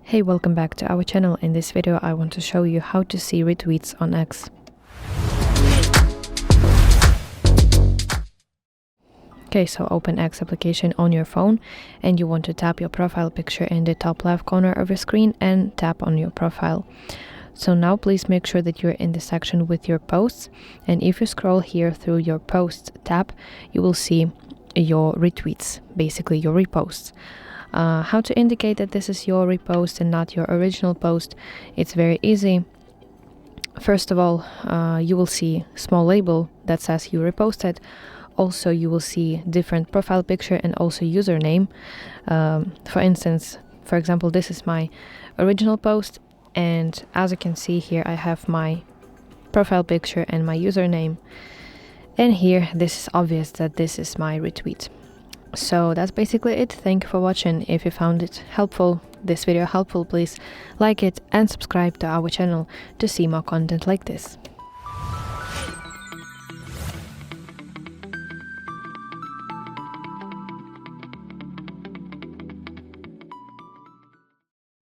Hey, welcome back to our channel. In this video I want to show you how to see retweets on X. Okay, so open X application on your phone and you want to tap your profile picture in the top left corner of your screen and tap on your profile. So now please make sure that you're in the section with your posts, and if you scroll here through your posts tab, you will see your retweets, basically your reposts. How to indicate that this is your repost and not your original post? It's very easy. First of all, you will see small label that says you reposted. Also, you will see different profile picture and also username. For instance, for example, this is my original post, and as you can see here, I have my profile picture and my username. And here, this is obvious that this is my retweet. So that's basically it. Thank you for watching. If you found it helpful, this video helpful, please like it and subscribe to our channel to see more content like this.